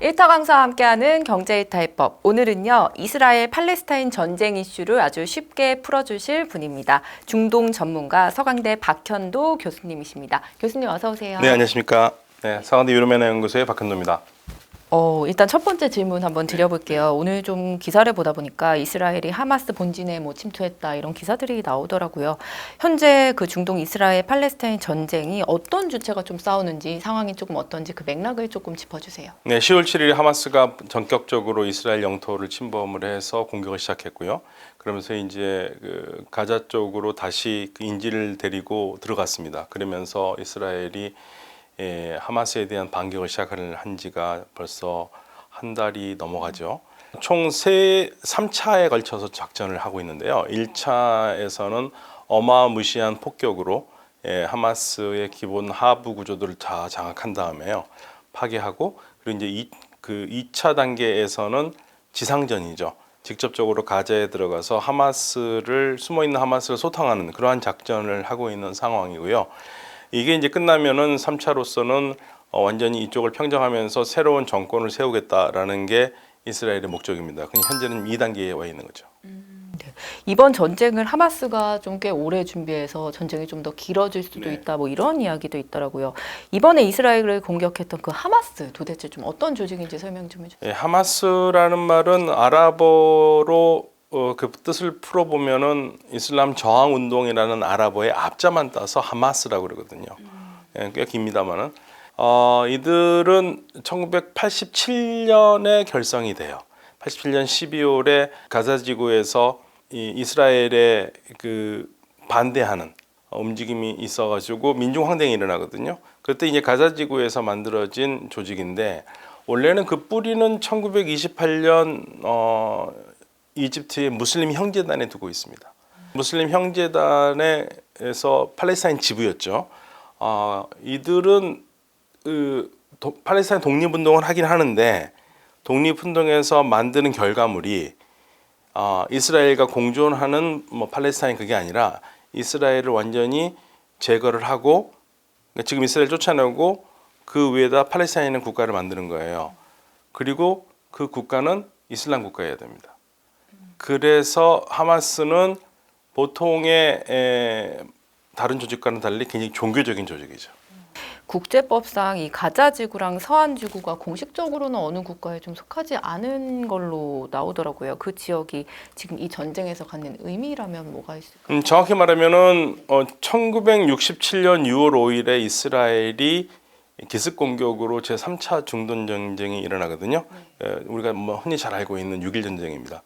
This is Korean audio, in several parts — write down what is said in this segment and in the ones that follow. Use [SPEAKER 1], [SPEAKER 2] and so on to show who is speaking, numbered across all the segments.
[SPEAKER 1] 일타 강사와 함께하는 경제일타의법. 오늘은요, 이스라엘 팔레스타인 전쟁 이슈를 아주 쉽게 풀어주실 분입니다. 중동 전문가 서강대 박현도 교수님이십니다. 교수님 어서 오세요.
[SPEAKER 2] 네, 안녕하십니까. 네, 서강대 유럽연합연구소의 박현도입니다.
[SPEAKER 1] 일단 첫 번째 질문 한번 드려볼게요. 오늘 좀 기사를 보다 보니까 이스라엘이 하마스 본진에 침투했다 이런 기사들이 나오더라고요. 현재 그 중동 이스라엘 팔레스타인 전쟁이 어떤 주체가 좀 싸우는지 상황이 조금 어떤지 그 맥락을 조금 짚어주세요.
[SPEAKER 2] 네, 10월 7일 하마스가 전격적으로 이스라엘 영토를 침범을 해서 공격을 시작했고요. 그러면서 이제 그 가자 쪽으로 다시 그 인질을 데리고 들어갔습니다. 그러면서 이스라엘이 하마스에 대한 반격을 시작한 지가 벌써 한 달이 넘어가죠. 총 3차에 걸쳐서 작전을 하고 있는데요. 1차에서는 어마무시한 폭격으로 하마스의 기본 하부 구조들을 다 장악한 다음에요. 파괴하고, 그리고 이제 그 2차 단계에서는 지상전이죠. 직접적으로 가자에 들어가서 숨어있는 하마스를 소탕하는 그러한 작전을 하고 있는 상황이고요. 이게 이제 끝나면은 3차로서는 완전히 이쪽을 평정하면서 새로운 정권을 세우겠다라는 게 이스라엘의 목적입니다. 그냥 현재는 2단계에 와 있는 거죠.
[SPEAKER 1] 네. 이번 전쟁을 하마스가 좀 꽤 오래 준비해서 전쟁이 좀 더 길어질 수도 있다 이런 이야기도 있더라고요. 이번에 이스라엘을 공격했던 그 하마스 도대체 좀 어떤 조직인지 설명 좀 해주세요.
[SPEAKER 2] 하마스라는 말은 아랍어로 그 뜻을 풀어보면은 이슬람 저항 운동이라는 아랍어의 앞자만 따서 하마스라고 그러거든요. 꽤 깁니다만은 이들은 1987년에 결성이 돼요. 87년 12월에 가자 지구에서 이스라엘에 그 반대하는 움직임이 있어가지고 민중 항쟁이 일어나거든요. 그때 이제 가자 지구에서 만들어진 조직인데 원래는 그 뿌리는 1928년 이집트의 무슬림 형제단에 두고 있습니다. 무슬림 형제단에서 팔레스타인 지부였죠. 이들은 팔레스타인 독립운동을 하긴 하는데 독립운동에서 만드는 결과물이 이스라엘과 공존하는 팔레스타인 그게 아니라 이스라엘을 완전히 제거를 하고 지금 이스라엘 쫓아내고 그 위에다 팔레스타인은 국가를 만드는 거예요. 그리고 그 국가는 이슬람 국가여야 됩니다. 그래서 하마스는 보통의 다른 조직과는 달리 굉장히 종교적인 조직이죠.
[SPEAKER 1] 국제법상 이 가자 지구랑 서한 지구가 공식적으로는 어느 국가에 좀 속하지 않은 걸로 나오더라고요. 그 지역이 지금 이 전쟁에서 갖는 의미라면 뭐가 있을까요?
[SPEAKER 2] 정확히 말하면은 1967년 6월 5일에 이스라엘이 기습 공격으로 제3차 중동 전쟁이 일어나거든요. 우리가 흔히 잘 알고 있는 6.1 전쟁입니다.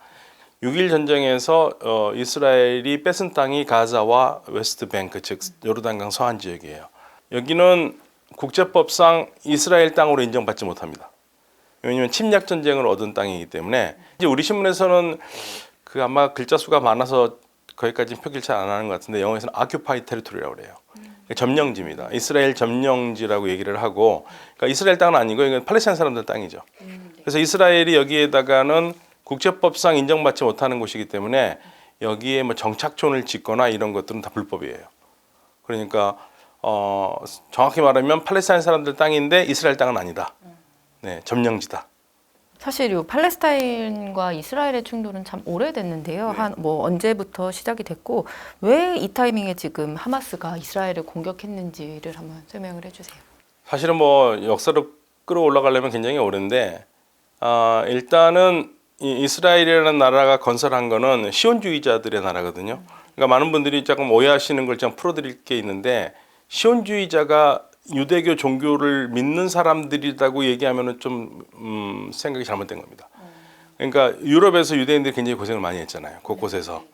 [SPEAKER 2] 6.1 전쟁에서 이스라엘이 뺏은 땅이 가자와 웨스트뱅크, 즉 요르단강 서한 지역이에요. 여기는 국제법상 이스라엘 땅으로 인정받지 못합니다. 왜냐하면 침략 전쟁을 얻은 땅이기 때문에 이제 우리 신문에서는 그 아마 글자 수가 많아서 거기까지 표기를 잘 안 하는 것 같은데 영어에서는 occupied territory라고 그래요. 점령지입니다. 이스라엘 점령지라고 얘기를 하고, 그러니까 이스라엘 땅은 아니고 이건 팔레스타인 사람들 땅이죠. 그래서 이스라엘이 여기에다가는 국제법상 인정받지 못하는 곳이기 때문에 여기에 정착촌을 짓거나 이런 것들은 다 불법이에요. 그러니까 정확히 말하면 팔레스타인 사람들 땅인데 이스라엘 땅은 아니다. 네, 점령지다.
[SPEAKER 1] 사실 이 팔레스타인과 이스라엘의 충돌은 참 오래됐는데요.
[SPEAKER 2] 네.
[SPEAKER 1] 언제부터 시작이 됐고 왜 이 타이밍에 지금 하마스가 이스라엘을 공격했는지를 한번 설명을 해주세요.
[SPEAKER 2] 사실은 역사로 끌어올라가려면 굉장히 오랜데 일단은 이스라엘이라는 나라가 건설한 거는 시온주의자들의 나라거든요. 그러니까 많은 분들이 조금 오해하시는 걸 좀 풀어드릴 게 있는데 시온주의자가 유대교 종교를 믿는 사람들이라고 얘기하면은 좀 생각이 잘못된 겁니다. 그러니까 유럽에서 유대인들이 굉장히 고생을 많이 했잖아요. 곳곳에서.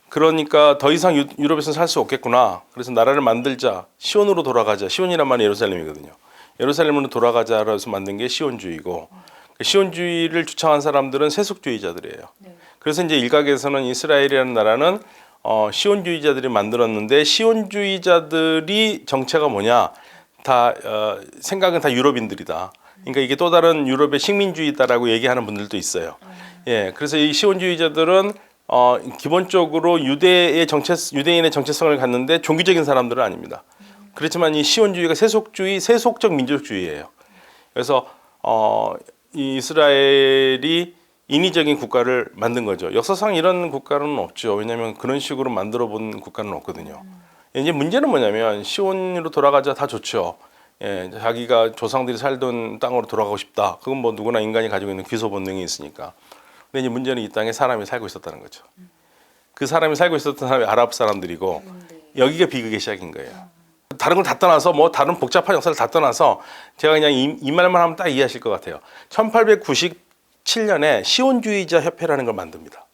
[SPEAKER 2] 그러니까 더 이상 유럽에서는 살 수 없겠구나. 그래서 나라를 만들자. 시온으로 돌아가자. 시온이란 말은 예루살렘이거든요. 예루살렘으로 돌아가자라고 해서 만든 게 시온주의고, 시온주의를 주창한 사람들은 세속주의자들이에요. 그래서 이제 일각에서는 이스라엘이라는 나라는 시온주의자들이 만들었는데 시온주의자들이 정체가 뭐냐? 생각은 다 유럽인들이다. 그러니까 이게 또 다른 유럽의 식민주의다라고 얘기하는 분들도 있어요. 그래서 이 시온주의자들은 기본적으로 유대인의 정체성을 갖는데 종교적인 사람들은 아닙니다. 그렇지만 이 시온주의가 세속적 민족주의예요. 그래서 이 이스라엘이 인위적인 국가를 만든 거죠. 역사상 이런 국가는 없죠. 왜냐하면 그런 식으로 만들어 본 국가는 없거든요. 이제 문제는 뭐냐면 시온으로 돌아가자 다 좋죠. 예, 자기가 조상들이 살던 땅으로 돌아가고 싶다. 그건 뭐 누구나 인간이 가지고 있는 귀소 본능이 있으니까. 근데 이제 문제는 이 땅에 사람이 살고 있었다는 거죠. 그 사람이 살고 있었던 사람이 아랍 사람들이고 여기가 비극의 시작인 거예요. 다른 걸 다 떠나서 뭐 다른 복잡한 역사를 다 떠나서 제가 그냥 이 말만 하면 딱 이해하실 것 같아요. 1897년에 시온주의자 협회라는 걸 만듭니다.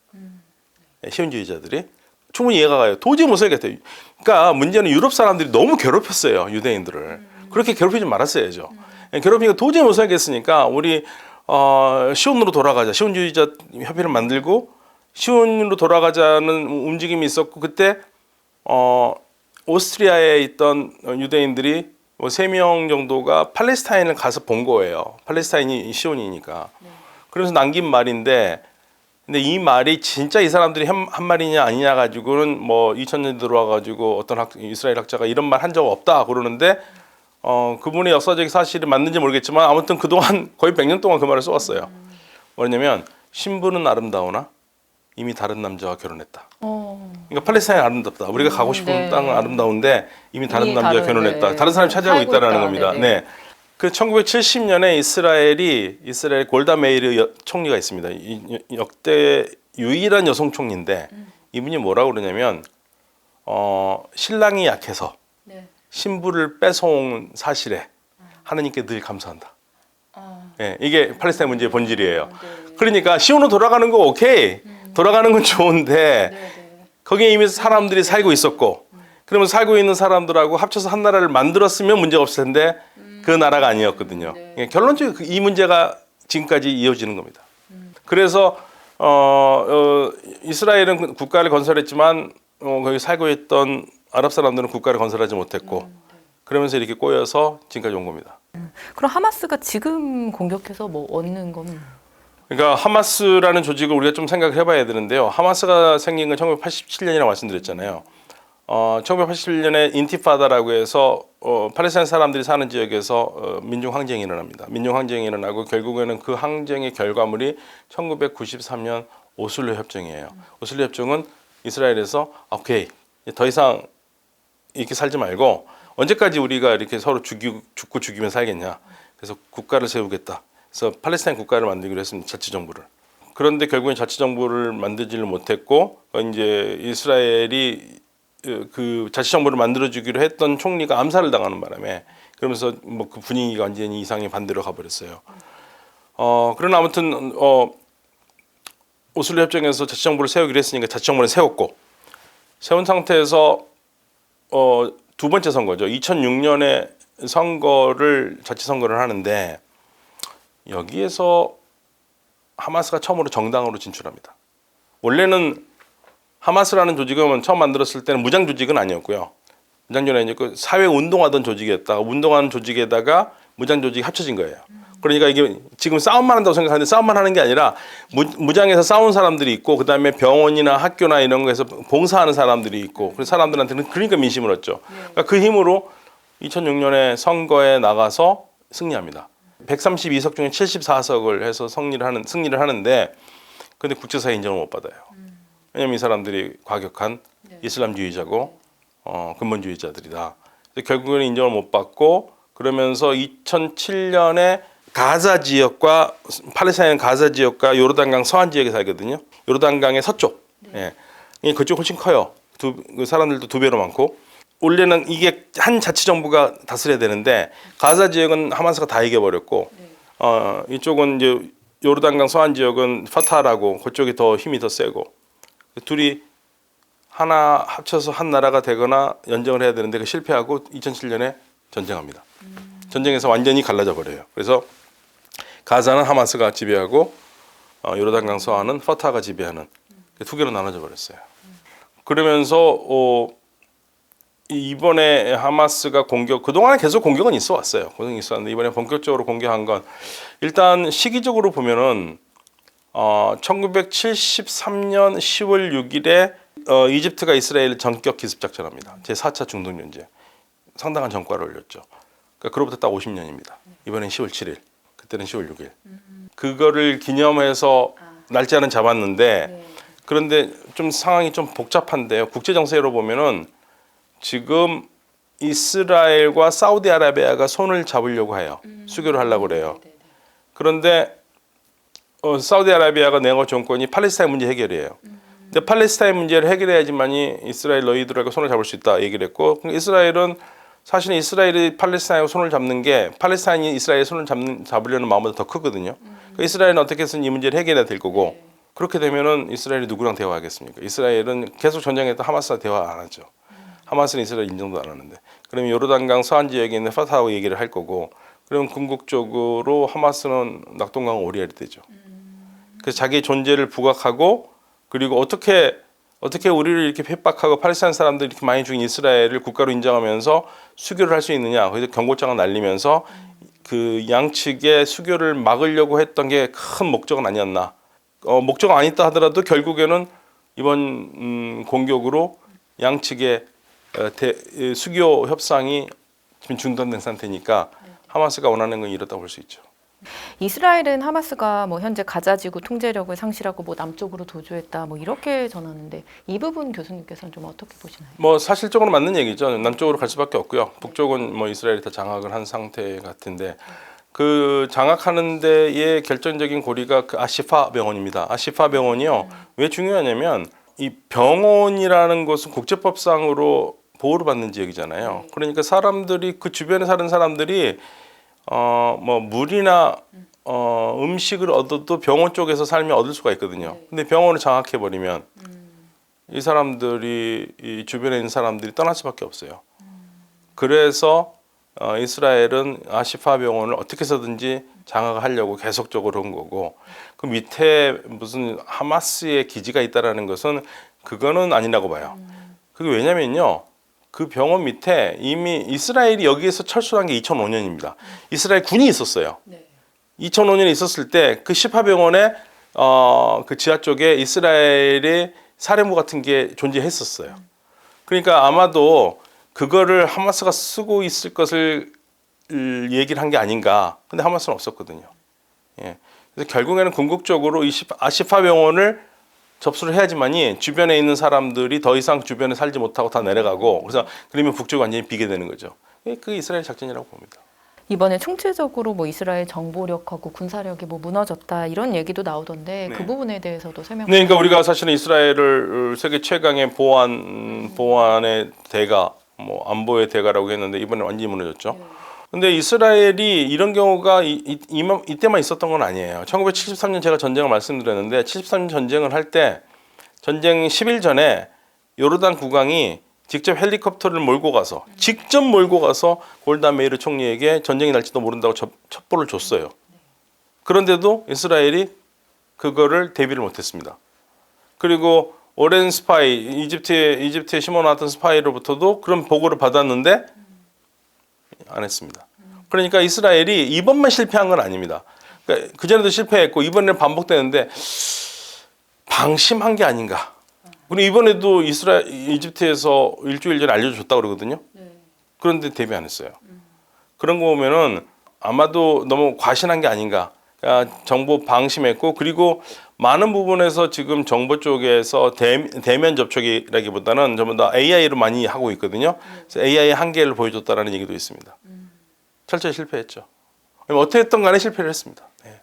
[SPEAKER 2] 네, 시온주의자들이 충분히 이해가 가요. 도저히 못 살겠대요. 그러니까 문제는 유럽 사람들이 너무 괴롭혔어요. 유대인들을. 그렇게 괴롭히지 말았어야죠. 괴롭히니까 도저히 못 살겠으니까 우리 시온으로 돌아가자. 시온주의자 협회를 만들고 시온으로 돌아가자는 움직임이 있었고 그때 오스트리아에 있던 유대인들이 뭐 3명 정도가 팔레스타인을 가서 본 거예요. 팔레스타인이 시온이니까. 그래서 남긴 말인데 근데 이 말이 진짜 이 사람들이 한 말이냐 아니냐 가지고는 뭐 2000년 들어와 가지고 어떤 이스라엘 학자가 이런 말 한 적 없다 그러는데 그분의 역사적 사실이 맞는지 모르겠지만 아무튼 그동안 거의 100년 동안 그 말을 써왔어요. 뭐냐면 신부는 아름다우나 이미 다른 남자와 결혼했다. 그러니까 팔레스타인이 아름답다. 우리가 가고 싶은
[SPEAKER 1] 네.
[SPEAKER 2] 땅은 아름다운데 이미 다른
[SPEAKER 1] 이미
[SPEAKER 2] 남자와
[SPEAKER 1] 다른,
[SPEAKER 2] 결혼했다.
[SPEAKER 1] 네.
[SPEAKER 2] 다른 사람이 차지하고
[SPEAKER 1] 살고
[SPEAKER 2] 있다라는
[SPEAKER 1] 있다.
[SPEAKER 2] 겁니다.
[SPEAKER 1] 네네.
[SPEAKER 2] 네. 그 1970년에 이스라엘 골다 메이르 총리가 있습니다. 역대 유일한 여성 총리인데 이분이 뭐라고 그러냐면 신랑이 약해서
[SPEAKER 1] 네.
[SPEAKER 2] 신부를 뺏어온 사실에 하나님께 늘 감사한다. 예, 이게 팔레스타인 문제의 본질이에요. 그러니까 시온으로 돌아가는 거 오케이. 돌아가는 건 좋은데 거기에 이미 사람들이 살고 있었고 그러면 살고 있는 사람들하고 합쳐서 한 나라를 만들었으면 문제가 없을 텐데 그 나라가 아니었거든요. 결론적으로 이 문제가 지금까지 이어지는 겁니다. 그래서 이스라엘은 국가를 건설했지만 거기 살고 있던 아랍 사람들은 국가를 건설하지 못했고 그러면서 이렇게 꼬여서 지금까지 온 겁니다.
[SPEAKER 1] 그럼 하마스가 지금 공격해서 뭐 얻는 건?
[SPEAKER 2] 그러니까 하마스라는 조직을 우리가 좀 생각을 해봐야 되는데요. 하마스가 생긴 건 1987년이라고 말씀드렸잖아요. 1987년에 인티파다라고 해서 팔레스타인 사람들이 사는 지역에서 민중 항쟁이 일어납니다. 민중 항쟁이 일어나고 결국에는 그 항쟁의 결과물이 1993년 오슬로 협정이에요. 오슬로 협정은 이스라엘에서 오케이 더 이상 이렇게 살지 말고 언제까지 우리가 이렇게 서로 죽고 죽이면 살겠냐. 그래서 국가를 세우겠다. 그래서 팔레스타인 국가를 만들기로 했습니다. 자치정부를. 그런데 결국엔 자치정부를 만들지를 못했고 이제 이스라엘이 그 자치정부를 만들어주기로 했던 총리가 암살을 당하는 바람에 그러면서 뭐 그 분위기가 완전히 이상의 반대로 가버렸어요. 그러나 아무튼 오슬로 협정에서 자치정부를 세우기로 했으니까 자치정부를 세웠고 세운 상태에서 두 번째 선거죠. 2006년에 자치선거를 하는데 여기에서 하마스가 처음으로 정당으로 진출합니다. 원래는 하마스라는 조직은 처음 만들었을 때는 무장 조직은 아니었고요. 무장 조직은 아니었고 사회 운동하던 조직이었다가 운동하는 조직에다가 무장 조직이 합쳐진 거예요. 그러니까 이게 지금 싸움만 한다고 생각하는데 싸움만 하는 게 아니라 무장에서 싸운 사람들이 있고 그다음에 병원이나 학교나 이런 거에서 봉사하는 사람들이 있고 그래서 사람들한테는 그러니까 민심을 얻죠. 그러니까 그 힘으로 2006년에 선거에 나가서 승리합니다. 132석 중에 74석을 해서 승리를 하는데 근데 국제사회 인정을 못 받아요. 왜냐하면 이 사람들이 과격한 이슬람주의자고 근본주의자들이다. 결국에는 인정을 못 받고 그러면서 2007년에 가자 지역과 팔레스타인 가자 지역과 요르단강 서안 지역에 살거든요. 요르단강의 서쪽. 예. 그쪽 훨씬 커요. 그 사람들도 2배로 많고. 원래는 이게 한 자치정부가 다스려야 되는데 가자 지역은 하마스가 다 이겨버렸고 이쪽은 이제 요르단강 서안 지역은 파타라고 그쪽이 더 힘이 더 세고 둘이 하나 합쳐서 한 나라가 되거나 연정을 해야 되는데 그 실패하고 2007년에 전쟁합니다. 전쟁에서 완전히 갈라져 버려요. 그래서 가자는 하마스가 지배하고 요르단강 서안은 파타가 지배하는 두 개로 나눠져 버렸어요. 그러면서 이번에 하마스가 그동안에 계속 공격은 있어 왔어요. 공격이 있어 왔는데 이번에 본격적으로 공격한 건 일단 시기적으로 보면은 1973년 10월 6일에 이집트가 이스라엘 전격 기습 작전합니다. 제4차 중동 전쟁. 상당한 전과를 올렸죠. 그러니까 그로부터 딱 50년입니다. 이번엔 10월 7일. 그때는 10월 6일. 그거를 기념해서 날짜는 잡았는데
[SPEAKER 1] 네.
[SPEAKER 2] 그런데 좀 상황이 좀 복잡한데요. 국제 정세로 보면은 지금 이스라엘과 사우디아라비아가 손을 잡으려고 해요. 수교를 하려고 그래요. 그런데 사우디아라비아가 네고 정권이 팔레스타인 문제 해결이에요. 근데 팔레스타인 문제를 해결해야지만이 이스라엘 너희들하고 손을 잡을 수 있다 얘기를 했고, 이스라엘은 사실은 이스라엘이 팔레스타인하고 손을 잡는 게 팔레스타인이 이스라엘 손을 잡으려는 마음보다 더 크거든요. 그러니까 이스라엘은 어떻게 해서든 이 문제를 해결해야 될 거고, 그렇게 되면은 이스라엘이 누구랑 대화하겠습니까? 이스라엘은 계속 전쟁했던 하마스와 대화 안 하죠. 하마스는 이스라엘 인정도 안 하는데. 그러면 요르단강 서안 지역에 있는 파타하고 얘기를 할 거고, 그럼 궁극적으로 하마스는 낙동강 오리알이 되죠. 그래서 자기의 존재를 부각하고, 그리고 어떻게 우리를 이렇게 핍박하고 팔레스타인 사람들이 이렇게 많이 죽인 이스라엘을 국가로 인정하면서 수교를 할 수 있느냐, 그래서 경고장을 날리면서 그 양측의 수교를 막으려고 했던 게 큰 목적은 아니었나. 목적 아니다 하더라도 결국에는 이번 공격으로 양측의 수교 협상이 지금 중단된 상태니까 하마스가 원하는 건 이렇다 볼 수 있죠.
[SPEAKER 1] 이스라엘은 하마스가 뭐 현재 가자지구 통제력을 상실하고 뭐 남쪽으로 도주했다 뭐 이렇게 전하는데 이 부분 교수님께서는 좀 어떻게 보시나요?
[SPEAKER 2] 뭐 사실적으로 맞는 얘기죠. 남쪽으로 갈 수밖에 없고요. 북쪽은 뭐 이스라엘이 다 장악을 한 상태 같은데 그 장악하는 데의 결정적인 고리가 그 아시파 병원입니다. 아시파 병원이요. 왜 중요하냐면 이 병원이라는 것은 국제법상으로 보호를 받는 지역이잖아요. 그러니까 사람들이 그 주변에 사는 사람들이 뭐 물이나 음식을 얻어도 병원 쪽에서 살면 얻을 수가 있거든요. 근데 병원을 장악해 버리면 이 사람들이 이 주변에 있는 사람들이 떠날 수밖에 없어요. 그래서 이스라엘은 아시파 병원을 어떻게 해서든지 장악하려고 계속적으로 한 거고, 그 밑에 무슨 하마스의 기지가 있다라는 것은 그거는 아니라고 봐요. 그게 왜냐면요. 그 병원 밑에 이미 이스라엘이 여기에서 철수한 게 2005년입니다. 이스라엘 군이 있었어요. 2005년에 있었을 때 그 시파 병원에 그 지하 쪽에 이스라엘의 사령부 같은 게 존재했었어요. 그러니까 아마도 그거를 하마스가 쓰고 있을 것을 얘기를 한 게 아닌가. 근데 하마스는 없었거든요. 예. 그래서 결국에는 궁극적으로 이 아시파 병원을 접수를 해야지만이 주변에 있는 사람들이 더 이상 주변에 살지 못하고 다 내려가고, 그래서 그러면 북쪽이 완전히 비게 되는 거죠. 그 이스라엘 작전이라고 봅니다.
[SPEAKER 1] 이번에 총체적으로 뭐 이스라엘 정보력하고 군사력이 뭐 무너졌다 이런 얘기도 나오던데 그 부분에 대해서도 설명.
[SPEAKER 2] 네, 그러니까 우리가 사실은 이스라엘을 세계 최강의 보안의 대가, 뭐 안보의 대가라고 했는데 이번에 완전히 무너졌죠. 근데 이스라엘이 이런 경우가 이때만 있었던 건 아니에요. 1973년 제가 전쟁을 말씀드렸는데 73년 전쟁을 할 때 전쟁 10일 전에 요르단 국왕이 직접 헬리콥터를 직접 몰고 가서 골다 메이르 총리에게 전쟁이 날지도 모른다고 첩보를 줬어요. 그런데도 이스라엘이 그거를 대비를 못했습니다. 그리고 오랜 스파이, 이집트에 심어놨던 스파이로부터도 그런 보고를 받았는데 안 했습니다. 그러니까 이스라엘이 이번만 실패한 건 아닙니다. 그러니까 그전에도 실패했고 이번에는 반복되는데 방심한 게 아닌가. 그리고 이번에도 이집트에서 일주일 전에 알려줬다고 그러거든요. 그런데 대비 안 했어요. 그런 거 보면은 아마도 너무 과신한 게 아닌가. 그러니까 정보 방심했고, 그리고 많은 부분에서 지금 정보 쪽에서 대면 접촉이라기보다는 전부 다 AI로 많이 하고 있거든요. 그래서 AI의 한계를 보여줬다라는 얘기도 있습니다. 철저히 실패했죠. 어떻게 했던 간에 실패를 했습니다. 네.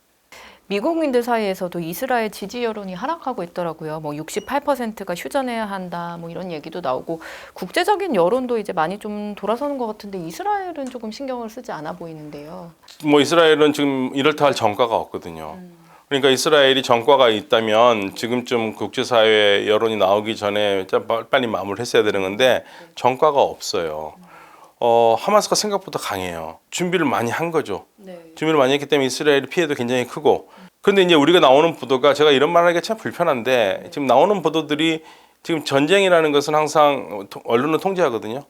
[SPEAKER 1] 미국인들 사이에서도 이스라엘 지지 여론이 하락하고 있더라고요. 뭐 68%가 휴전해야 한다, 뭐 이런 얘기도 나오고 국제적인 여론도 이제 많이 좀 돌아서는 것 같은데 이스라엘은 조금 신경을 쓰지 않아 보이는데요.
[SPEAKER 2] 뭐 이스라엘은 지금 이렇다 할 전과가 없거든요. 그러니까 이스라엘이 전과가 있다면 지금쯤 국제사회 여론이 나오기 전에 빨리 마무리를 했어야 되는 건데 전과가 없어요. 하마스가 생각보다 강해요. 준비를 많이 한 거죠. 준비를 많이 했기 때문에 이스라엘의 피해도 굉장히 크고. 그런데 이제 우리가 나오는 보도가, 제가 이런 말하기가 참 불편한데 지금 나오는 보도들이 지금 전쟁이라는 것은 항상 언론을 통제하거든요.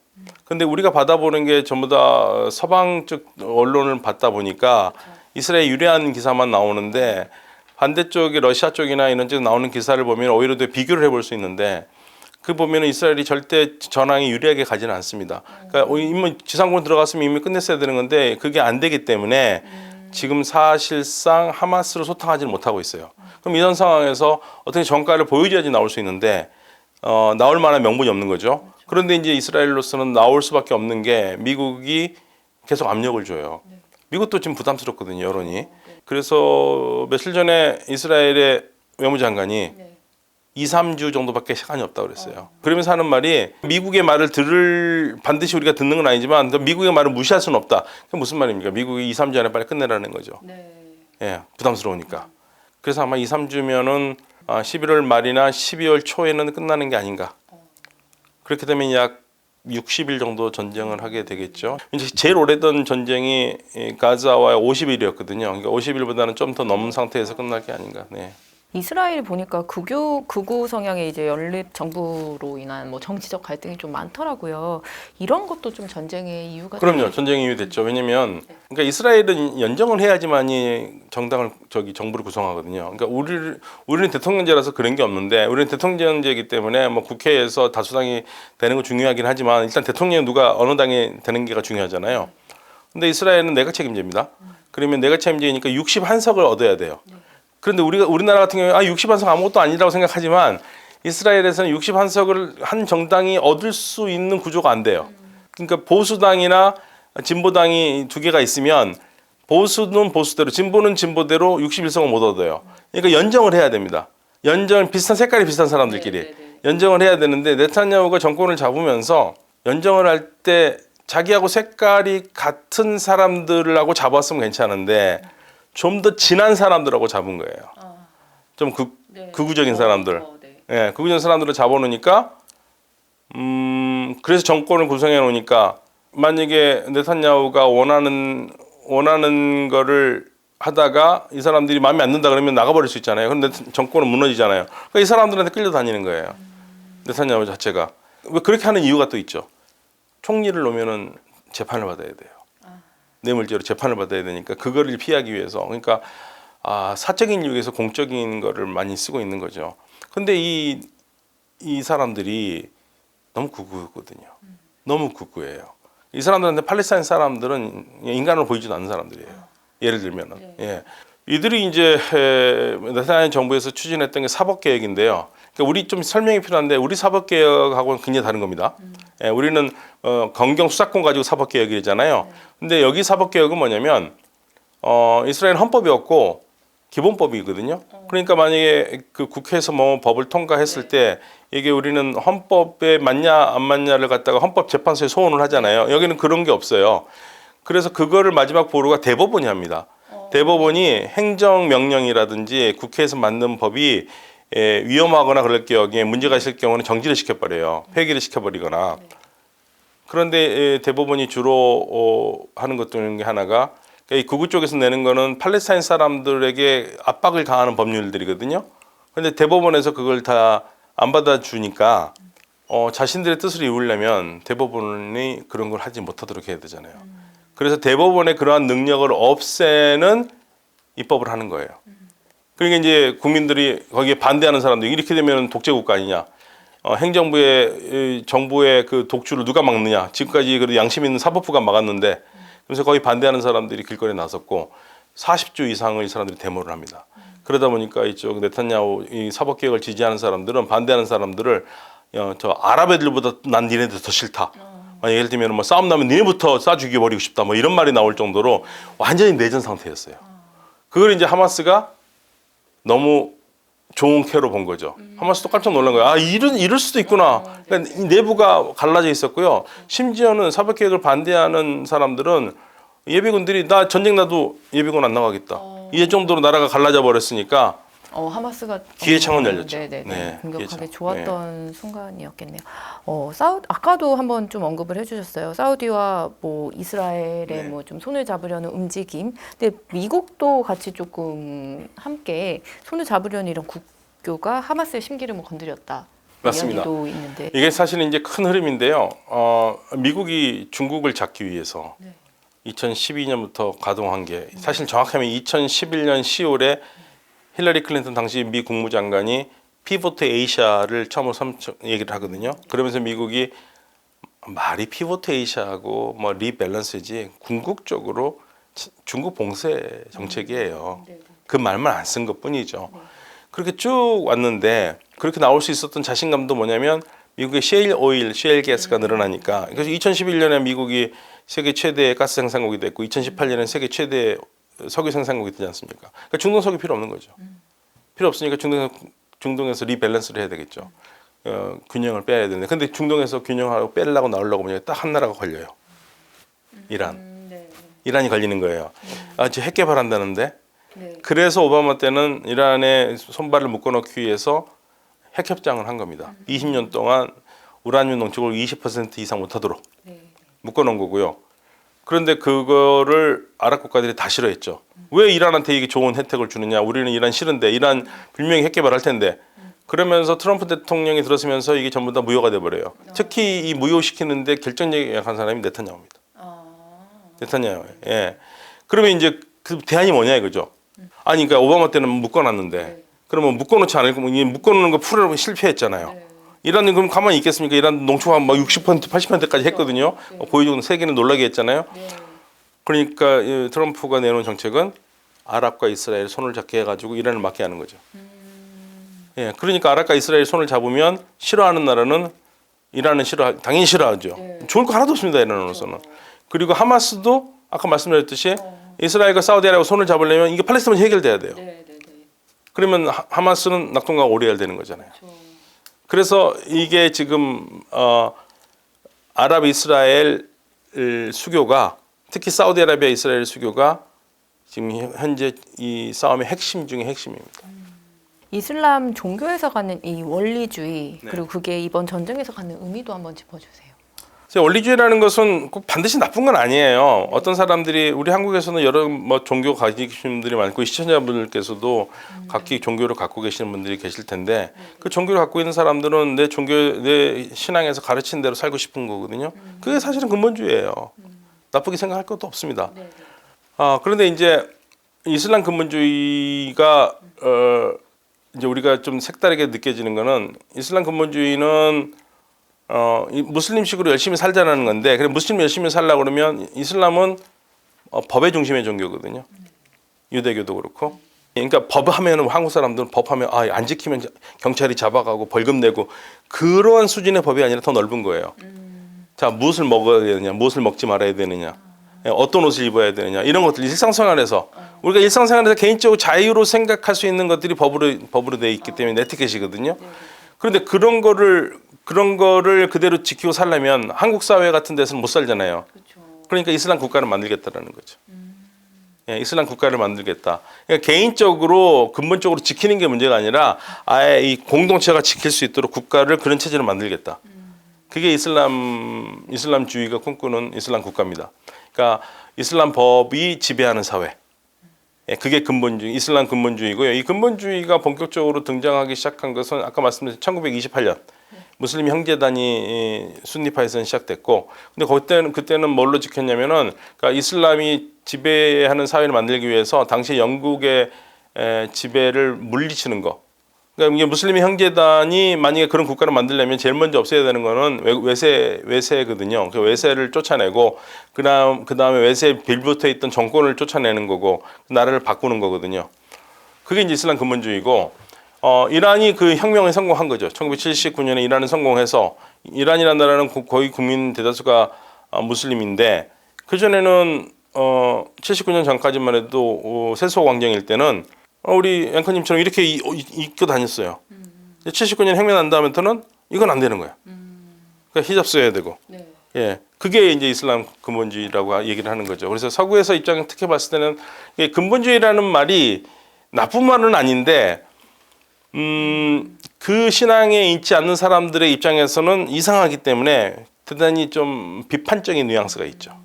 [SPEAKER 2] 근데 우리가 받아보는 게 전부 다 서방 쪽 언론을 받다 보니까 이스라엘 유리한 기사만 나오는데 반대쪽에 러시아 쪽이나 이런 쪽 나오는 기사를 보면 오히려 더 비교를 해볼 수 있는데 그 보면은 이스라엘이 절대 전황이 유리하게 가지는 않습니다. 그러니까 이미 지상군 들어갔으면 이미 끝냈어야 되는 건데 그게 안 되기 때문에 지금 사실상 하마스를 소탕하지는 못하고 있어요. 그럼 이런 상황에서 어떻게 정가를 보여줘야지 나올 수 있는데 나올 만한 명분이 없는 거죠. 그런데 이제 이스라엘로서는 나올 수밖에 없는 게 미국이 계속 압력을 줘요. 미국도 지금 부담스럽거든요, 여론이. 그래서 며칠 전에 이스라엘의 외무장관이 2, 3주 정도밖에 시간이 없다고 그랬어요. 그러면서 하는 말이 미국의 말을 반드시 우리가 듣는 건 아니지만 미국의 말을 무시할 수는 없다. 그게 무슨 말입니까? 미국이 2, 3주 안에 빨리 끝내라는 거죠. 예, 부담스러우니까. 그래서 아마 2, 3주면은 11월 말이나 12월 초에는 끝나는 게 아닌가. 그렇게 되면 약 60일 정도 전쟁을 하게 되겠죠. 이제 제일 오래된 전쟁이 가자와의 50일이었거든요. 그러니까 50일보다는 좀 더 넘은 상태에서 끝날 게 아닌가. 네.
[SPEAKER 1] 이스라엘 보니까 극우 성향의 이제 연립 정부로 인한 뭐 정치적 갈등이 좀 많더라고요. 이런 것도 좀 전쟁의 이유가
[SPEAKER 2] 그럼요. 전쟁이 이유 됐죠. 왜냐면 그러니까 이스라엘은 연정을 해야지만이 정부를 구성하거든요. 그러니까 우리는 대통령제라서 그런 게 없는데 우리는 대통령제이기 때문에 뭐 국회에서 다수당이 되는 거 중요하긴 하지만 일단 대통령이 누가 어느 당이 되는 게가 중요하잖아요. 근데 이스라엘은 내각 책임제입니다. 그러면 내각 책임제니까 61석을 얻어야 돼요. 그런데 우리나라 같은 경우에 61석 아무것도 아니라고 생각하지만 이스라엘에서는 61석을 한 정당이 얻을 수 있는 구조가 안 돼요. 그러니까 보수당이나 진보당이 두 개가 있으면 보수는 보수대로, 진보는 진보대로 61석을 못 얻어요. 그러니까 연정을 해야 됩니다. 연정은 비슷한 색깔이 비슷한 사람들끼리 연정을 해야 되는데 네타냐후가 정권을 잡으면서 연정을 할 때 자기하고 색깔이 같은 사람들하고 잡았으면 괜찮은데 좀 더 진한 사람들하고 잡은 거예요. 좀 극우적인 사람들. 예, 극우적인 사람들을 잡아놓으니까 그래서 정권을 구성해 놓으니까 만약에 네타냐후가 원하는 거를 하다가 이 사람들이 마음에 안 든다 그러면 나가버릴 수 있잖아요. 그런데 정권은 무너지잖아요. 그러니까 이 사람들한테 끌려다니는 거예요. 네타냐후 자체가. 왜 그렇게 하는 이유가 또 있죠. 총리를 놓으면은 재판을 받아야 돼요. 뇌물죄로 재판을 받아야 되니까 그거를 피하기 위해서 그러니까 사적인 이유에서 공적인 거를 많이 쓰고 있는 거죠. 근데 이 사람들이 너무 극우거든요. 너무 극우예요. 이 사람들한테 팔레스타인 사람들은 인간으로 보이지도 않는 사람들이에요. 예를 들면은 이들이 이제 네타냐후 정부에서 추진했던 게 사법개혁인데요. 그러니까 우리 좀 설명이 필요한데 우리 사법개혁하고는 굉장히 다른 겁니다. 우리는 검경 수사권 가지고 사법개혁이잖아요. 근데 여기 사법개혁은 뭐냐면 이스라엘 헌법이 없고 기본법이거든요. 그러니까 만약에 그 국회에서 뭐 법을 통과했을 때 이게 우리는 헌법에 맞냐 안 맞냐를 갖다가 헌법재판소에 소원을 하잖아요. 여기는 그런 게 없어요. 그래서 그거를 마지막 보루가 대법원이 합니다. 대법원이 행정명령이라든지 국회에서 만든 법이 위험하거나 그럴 경우에 문제가 있을 경우는 정지를 시켜버려요. 폐기를 시켜버리거나. 그런데 대법원이 주로 하는 것 중에 하나가 이 극우 쪽에서 내는 거는 팔레스타인 사람들에게 압박을 가하는 법률들이거든요. 그런데 대법원에서 그걸 다 안 받아주니까 자신들의 뜻을 이루려면 대법원이 그런 걸 하지 못하도록 해야 되잖아요. 그래서 대법원의 그러한 능력을 없애는 입법을 하는 거예요. 그러니까 이제 국민들이 거기에 반대하는 사람들 이렇게 되면 독재국가 아니냐. 정부의 그 독주를 누가 막느냐. 지금까지 그래도 양심 있는 사법부가 막았는데 그래서 거의 반대하는 사람들이 길거리에 나섰고 40주 이상을 이 사람들이 데모를 합니다. 그러다 보니까 이쪽 네타냐후 이 사법개혁을 지지하는 사람들은 반대하는 사람들을 저 아랍 애들보다 난 니네들 더 싫다. 예를 들면 뭐 싸움 나면 니네부터 쏴 죽여버리고 싶다. 뭐 이런 말이 나올 정도로 완전히 내전 상태였어요. 그걸 이제 하마스가 너무 좋은 캐로 본 거죠. 하마스도 깜짝 놀란 거예요. 이럴 수도 있구나. 그러니까 이 내부가 갈라져 있었고요. 심지어는 사법개혁을 반대하는 사람들은 예비군들이 나 전쟁 나도 예비군 안 나가겠다. 이 정도로 나라가 갈라져 버렸으니까
[SPEAKER 1] 하마스가
[SPEAKER 2] 기회 창은 열렸죠.
[SPEAKER 1] 공격하기 좋았던 순간이었겠네요. 아까도 한번 좀 언급을 해주셨어요. 사우디와 뭐 이스라엘의 뭐 좀 손을 잡으려는 움직임. 근데 미국도 같이 조금 함께 손을 잡으려는 이런 국교가 하마스의 심기를 건드렸다.
[SPEAKER 2] 맞습니다.
[SPEAKER 1] 이야기도 있는데
[SPEAKER 2] 이게 사실은 이제 큰 흐름인데요. 미국이 중국을 잡기 위해서 2012년부터 가동한 게 사실 정확하면 2011년 10월에 힐러리 클린턴 당시 미 국무장관이 피보트 에이시아를 처음으로 얘기를 하거든요. 그러면서 미국이 말이 피보트 에이시아하고 뭐 리밸런스지 궁극적으로 중국 봉쇄 정책이에요. 그 말만 안 쓴 것뿐이죠. 그렇게 쭉 왔는데 그렇게 나올 수 있었던 자신감도 뭐냐면 미국의 셰일 오일, 셰일 가스가 늘어나니까. 그래서 2011년에 미국이 세계 최대 가스 생산국이 됐고 2018년에 세계 최대 석유 생산국이 되지 않습니까? 그러니까 중동 석유 필요 없는 거죠. 필요 없으니까 중동에서 리밸런스를 해야 되겠죠. 균형을 빼야 되는데 근데 중동에서 균형하고 빼려고 나오려고 보니까 딱 한 나라가 걸려요. 이란이 걸리는 거예요. 이제 핵 개발한다는데 그래서 오바마 때는 이란에 손발을 묶어놓기 위해서 핵 협정을 한 겁니다. 20년 동안 우라늄 농축을 20% 이상 못하도록 묶어놓은 거고요. 그런데 그거를 아랍 국가들이 다 싫어했죠. 왜 이란한테 이게 좋은 혜택을 주느냐? 우리는 이란 싫은데 이란 분명히 핵 개발할 텐데. 그러면서 트럼프 대통령이 들어서면서 이게 전부 다 무효가 돼버려요. 특히 이 무효시키는데 결정적인 약한 사람이 네타냐후입니다. 네타냐후. 예. 그러면 이제 그 대안이 뭐냐 이거죠. 아니 그러니까 오바마 때는 묶어놨는데 그러면 묶어놓지 않을까? 묶어놓는 거 풀으려고 실패했잖아요. 이란은 그럼 가만히 있겠습니까? 이란 농축 막 60%, 80%까지 했거든요. 보여주는 세계는 놀라게 했잖아요. 그러니까 트럼프가 내놓은 정책은 아랍과 이스라엘 손을 잡게 해가지고 이란을 막게 하는 거죠. 예, 그러니까 아랍과 이스라엘 손을 잡으면 싫어하는 나라는 이란은 당연히 싫어하죠. 좋을 거 하나도 없습니다. 이란으로서는. 그리고 하마스도 아까 말씀드렸듯이 이스라엘과 사우디아라비아 손을 잡으려면 이게 팔레스타인 해결돼야 돼요. 그러면 하마스는 낙동강 오리알 되는 거잖아요. 그래서 이게 지금 아랍 이스라엘 수교가 특히 사우디아라비아 이스라엘 수교가 지금 현재 이 싸움의 핵심 중에 핵심입니다.
[SPEAKER 1] 이슬람 종교에서 갖는 이 원리주의 그리고 그게 이번 전쟁에서 갖는 의미도 한번 짚어주세요.
[SPEAKER 2] 원리주의라는 것은 꼭 반드시 나쁜 건 아니에요. 어떤 사람들이 우리 한국에서는 여러 종교 가지신 분들이 많고 시청자분들께서도 각기 종교를 갖고 계시는 분들이 계실 텐데 그 종교를 갖고 있는 사람들은 내 신앙에서 가르친 대로 살고 싶은 거거든요. 그게 사실은 근본주의예요. 나쁘게 생각할 것도 없습니다. 그런데 이제 이슬람 근본주의가 이제 우리가 좀 색다르게 느껴지는 거는 이슬람 근본주의는 무슬림식으로 열심히 살자라는 건데, 그래 무슬림 열심히 살려고 그러면 이슬람은 법의 중심의 종교거든요. 유대교도 그렇고. 그러니까 법하면 한국 사람들은 법하면 안 지키면 경찰이 잡아가고 벌금 내고 그러한 수준의 법이 아니라 더 넓은 거예요. 자, 무엇을 먹어야 되느냐, 무엇을 먹지 말아야 되느냐, 어떤 옷을 입어야 되느냐 이런 것들 일상생활에서 우리가 일상생활에서 개인적으로 자유로 생각할 수 있는 것들이 법으로 돼 있기 때문에 네티켓이거든요. 그런데 그런 거를 그대로 지키고 살려면 한국 사회 같은 데서는 못 살잖아요. 그러니까 이슬람 국가를 만들겠다라는 거죠. 예, 이슬람 국가를 만들겠다. 그러니까 개인적으로 근본적으로 지키는 게 문제가 아니라 아예 이 공동체가 지킬 수 있도록 국가를 그런 체제로 만들겠다. 그게 이슬람주의가 꿈꾸는 이슬람 국가입니다. 그러니까 이슬람 법이 지배하는 사회. 예, 그게 근본주의, 이슬람 근본주의고요. 이 근본주의가 본격적으로 등장하기 시작한 것은 아까 말씀드린 1928년 무슬림 형제단이 순니파에서는 시작됐고, 근데 그때는 뭘로 지켰냐면은, 그러니까 이슬람이 지배하는 사회를 만들기 위해서 당시 영국의 지배를 물리치는 거. 그러니까 이게 무슬림 형제단이 만약에 그런 국가를 만들려면 제일 먼저 없애야 되는 거는 외세거든요. 그 외세를 쫓아내고, 그 다음에 외세에 빌붙어 있던 정권을 쫓아내는 거고, 나라를 바꾸는 거거든요. 그게 이제 이슬람 근본주의고, 이란이 그 혁명에 성공한 거죠. 1979년에 이란은 성공해서, 이란이라는 나라는 거의 국민 대다수가 무슬림인데, 그전에는 79년 전까지만 해도 세속 왕정일 때는 우리 앵커님처럼 이렇게 입고 다녔어요. 79년 혁명 난 다음부터는 이건 안 되는 거야. 그러니까 히잡 써야 되고. 예, 그게 이제 이슬람 근본주의라고 얘기를 하는 거죠. 그래서 서구에서 입장 특히 봤을 때는 근본주의라는 말이 나쁜 말은 아닌데, 그 신앙에 있지 않는 사람들의 입장에서는 이상하기 때문에 대단히 좀 비판적인 뉘앙스가 있죠.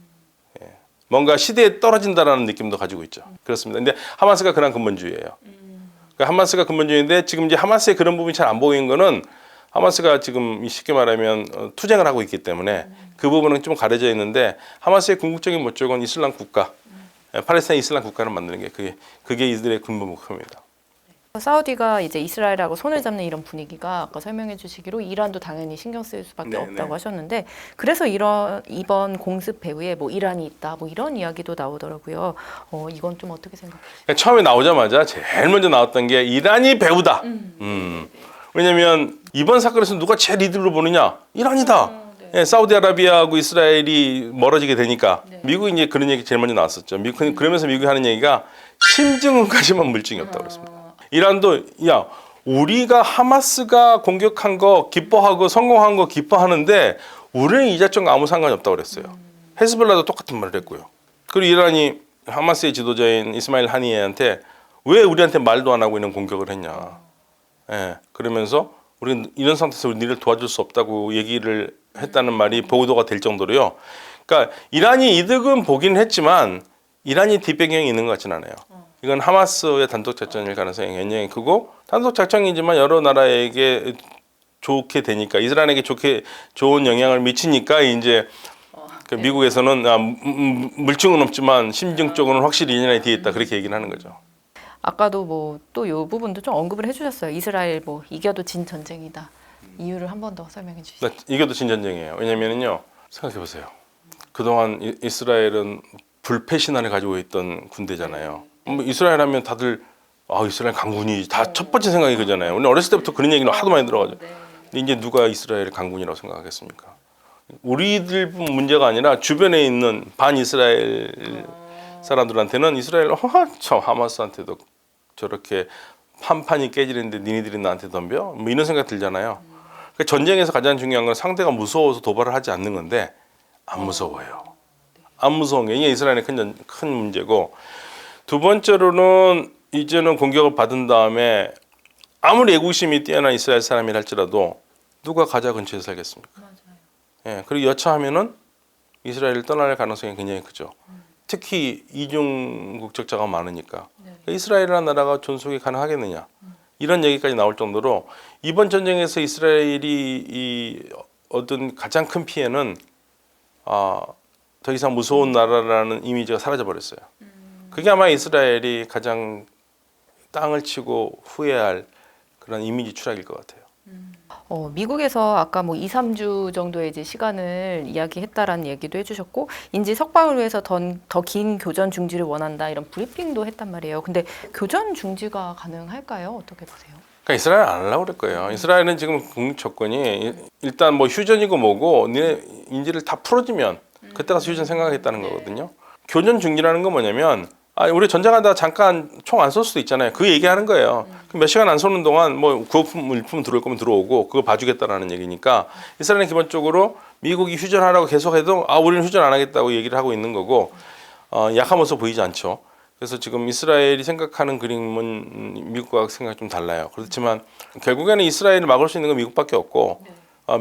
[SPEAKER 2] 예. 뭔가 시대에 떨어진다라는 느낌도 가지고 있죠. 그렇습니다. 근데 하마스가 그런 근본주의예요. 그러니까 하마스가 근본주의인데 지금 이제 하마스의 그런 부분이 잘 안 보이는 거는 하마스가 지금 쉽게 말하면 투쟁을 하고 있기 때문에 그 부분은 좀 가려져 있는데 하마스의 궁극적인 목적은 이슬람 국가, 팔레스타인 이슬람 국가를 만드는 게 그게 이들의 근본 목표입니다.
[SPEAKER 1] 사우디가 이제 이스라엘하고 손을 잡는 이런 분위기가 아까 설명해 주시기로 이란도 당연히 신경 쓸 수밖에
[SPEAKER 2] 네,
[SPEAKER 1] 없다고
[SPEAKER 2] 네.
[SPEAKER 1] 하셨는데 그래서 이번 공습 배후에 뭐 이란이 있다 뭐 이런 이야기도 나오더라고요. 이건 좀 어떻게 생각하세요?
[SPEAKER 2] 그러니까 처음에 나오자마자 제일 먼저 나왔던 게 이란이 배후다. 왜냐하면 이번 사건에서 누가 제일 이득을 보느냐? 이란이다. 예, 사우디아라비아하고 이스라엘이 멀어지게 되니까 미국이 이제 그런 얘기 제일 먼저 나왔었죠. 그러면서 미국이 하는 얘기가 심증까지만 물증이 없다고 그랬습니다. 이란도 야 우리가 하마스가 공격한 거 기뻐하고 성공한 거 기뻐하는데 우리는 이 작전과 아무 상관이 없다고 그랬어요. 헤즈볼라도 똑같은 말을 했고요. 그리고 이란이 하마스의 지도자인 이스마일 하니에한테 왜 우리한테 말도 안 하고 있는 공격을 했냐. 예, 그러면서 우리는 이런 상태에서 니를 도와줄 수 없다고 얘기를 했다는 말이 보도가 될 정도로요. 그러니까 이란이 이득은 보긴 했지만 이란이 뒷배경이 있는 것 같지는 않아요. 이건 하마스의 단독 작전일 가능성이 굉장히 크고 단독 작전이지만 여러 나라에게 좋게 되니까 이스라엘에게 좋은 영향을 미치니까 이제 그 미국에서는 물증은 없지만 심증적으로는 확실히 이란이 뒤에 있다 그렇게 얘기를 하는 거죠.
[SPEAKER 1] 아까도 뭐 또 이 부분도 좀 언급을 해주셨어요. 이스라엘 뭐 이겨도 진 전쟁이다. 이유를 한 번 더 설명해 주시죠.
[SPEAKER 2] 이겨도 진 전쟁이에요. 왜냐면은요 생각해 보세요. 그동안 이스라엘은 불패 신화를 가지고 있던 군대잖아요. 뭐 이스라엘 하면 다들 이스라엘 강군이 다 첫 번째 생각이 그잖아요. 우리 어렸을 때부터 그런 얘기는 하도 많이 들어가지고. 근데 이제 누가 이스라엘 강군이라고 생각하겠습니까? 우리들 문제가 아니라 주변에 있는 반 이스라엘 사람들한테는 이스라엘 참 하마스한테도 저렇게 판판이 깨지는데 니네들이 나한테 덤벼? 뭐 이런 생각 들잖아요. 그러니까 전쟁에서 가장 중요한 건 상대가 무서워서 도발을 하지 않는 건데 안 무서워요. 안 무서운 게 이게 이스라엘의 큰 문제고 두 번째로는 이제는 공격을 받은 다음에 아무리 애국심이 뛰어난 이스라엘 사람이라 할지라도 누가 가자 근처에 살겠습니까?
[SPEAKER 1] 맞아요.
[SPEAKER 2] 예, 그리고 여차하면은 이스라엘을 떠날 가능성이 굉장히 크죠. 특히 이중 국적자가 많으니까 이스라엘이라는 나라가 존속이 가능하겠느냐 이런 얘기까지 나올 정도로 이번 전쟁에서 이스라엘이 얻은 가장 큰 피해는 더 이상 무서운 나라라는 이미지가 사라져 버렸어요. 그게 아마 이스라엘이 가장 땅을 치고 후회할 그런 이미지 추락일 것 같아요.
[SPEAKER 1] 미국에서 아까 뭐 2, 3주 정도의 이제 시간을 이야기했다라는 얘기도 해주셨고 인지 석방을 위해서 더 긴 교전 중지를 원한다 이런 브리핑도 했단 말이에요. 근데 교전 중지가 가능할까요? 어떻게 보세요?
[SPEAKER 2] 그러니까 이스라엘 안 하려고 그럴 거예요. 이스라엘은 지금 국민 조건이 일단 뭐 휴전이고 뭐고 니네 인지를 다 풀어주면 그때 가서 휴전 생각하겠다는 거거든요. 교전 중지라는 건 뭐냐면 우리 전쟁하다 잠깐 총 안 쏠 수도 있잖아요. 그 얘기하는 거예요. 몇 시간 안 쏘는 동안 뭐 구호품, 물품 들어올 거면 들어오고 그거 봐주겠다라는 얘기니까 이스라엘은 기본적으로 미국이 휴전하라고 계속해도 우리는 휴전 안 하겠다고 얘기를 하고 있는 거고 약한 모습 보이지 않죠. 그래서 지금 이스라엘이 생각하는 그림은 미국과 생각이 좀 달라요. 그렇지만 결국에는 이스라엘을 막을 수 있는 건 미국밖에 없고